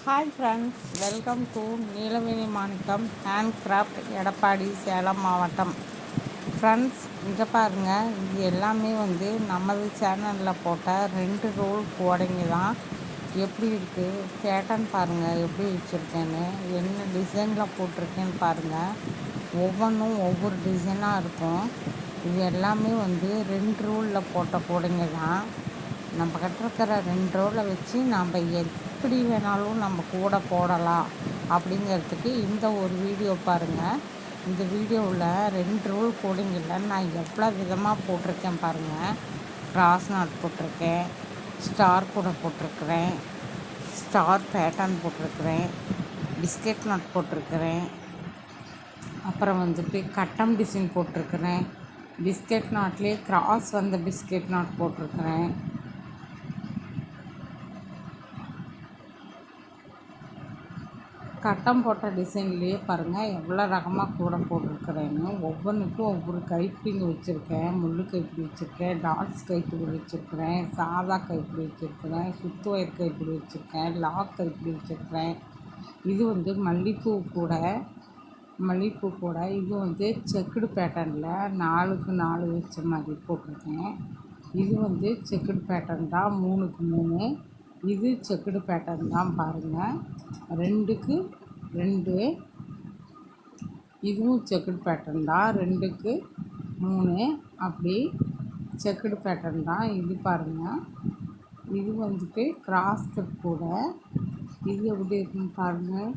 Hi friends, welcome to Neelaveni Manickam hand craft, Edappadi, Salem மாவட்டம். Friends, இங்கே பாருங்கள், இது எல்லாமே நமது சேனலில் போட்ட 2 ரோல் கோடைங்க தான். எப்படி இருக்குது பேட்டர்ன் பாருங்கள், எப்படி வச்சுருக்கேன்னு, என்ன டிசைனில் போட்டிருக்கேன்னு பாருங்கள். ஒவ்வொன்றும் ஒவ்வொரு டிசைனாக இருக்கும். இது எல்லாமே 2 ரோலில் போட்ட கூடைங்க தான். நம்ம கட்டிருக்கிற 2 ரோலை வச்சு நம்ம எப்படி வேணாலும் நம்ம கூட போடலாம் அப்படிங்கிறதுக்கு இந்த ஒரு வீடியோ பாருங்கள். இந்த வீடியோவில் 2 ரோல் கூடைங்களில் நான் எவ்வளோ விதமாக போட்டிருக்கேன் பாருங்கள். கிராஸ் நாட் போட்டிருக்கேன், ஸ்டார் கூட போட்டிருக்கிறேன், ஸ்டார் பேட்டர்ன் போட்டிருக்கிறேன், பிஸ்கெட் நாட் போட்டிருக்கிறேன், அப்புறம் கட்டம் டிசைன் போட்டிருக்கிறேன், பிஸ்கெட் நாட்லேயே கிராஸ் வந்த பிஸ்கெட் நாட் போட்டிருக்கிறேன், கட்டம் போட்ட டிசைன்லேயே பாருங்கள் எவ்வளோ ரகமாக கூட போட்டிருக்கிறேன்னு. ஒவ்வொன்றுக்கும் ஒவ்வொரு கைப்பிடிங்க வச்சுருக்கேன். முள் கைப்பிடி வச்சுருக்கேன், டாட்ஸ் கைப்பிடி வச்சுருக்கிறேன், சாதா கைப்பிடி வச்சுருக்கிறேன், சுத்து ஒயர் கைப்பிடி வச்சுருக்கேன், லாக் கைப்பிடி வச்சுருக்கிறேன். இது மல்லிகைப்பூ கூட இது செக்குடு பேட்டர்னில் 4க்கு 4 வச்ச மாதிரி போட்டிருக்கேன். இது செக்குடு பேட்டர்ன் தான், 3க்கு 3. இது செக்குடு பேட்டர்ன் தான் பாருங்கள், 2க்கு 2. இதுவும் செக்குடு பேட்டர்ன் தான், 2க்கு 3. அப்படி செக்குடு பேட்டர்ன் தான். இது பாருங்கள், இது கிராஸ் கட் கூட. இது எப்படி இருக்குன்னு பாருங்கள்.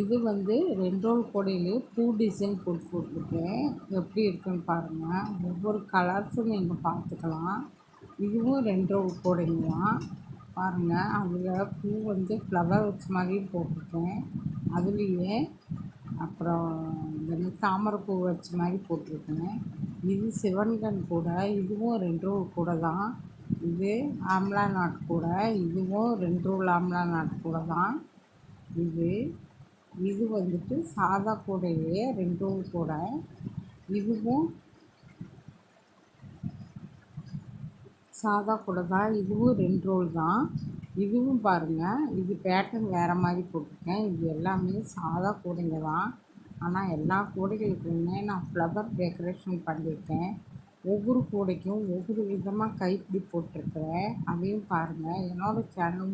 இது 2 ரோல் கூடையிலே பூ டிசைன் போட்டிருக்கேன். எப்படி இருக்குன்னு பாருங்கள். ஒவ்வொரு கலர்ஸும் நீங்கள் பார்த்துக்கலாம். இதுவும் 2 ரோல் கூடைங்க தான் பாருங்கள். அதில் பூ ஃப்ளவர் வச்ச மாதிரியும் போட்டிருக்கேன். அதுலேயே அப்புறம் இந்த தாமரைப்பூ வச்ச மாதிரி போட்டிருக்கேன். இது சிவன்கண் கூட. இதுவும் 2 ரோல் கூட தான். இது ஆம்லா நாட் கூட. இதுவும் 2 ரோல் ஆம்லா நாட் கூட தான். இது சாதா கூடையிலே 2 ரோல் கூட. இதுவும் சாதா கூட தான். இதுவும் 2 ரோல் தான். இதுவும் பாருங்கள், இது பேட்டர்ன் வேறு மாதிரி போட்டிருக்கேன். இது எல்லாமே சாதா கூடைங்க தான். ஆனால் எல்லா கூடைகளுக்குமே நான் ஃப்ளவர் டெக்கரேஷன் பண்ணியிருக்கேன். ஒவ்வொரு கூடைக்கும் ஒவ்வொரு விதமாக கைப்பிடி போட்டிருக்கிறேன். அதையும் பாருங்கள். என்னோடய சேனல்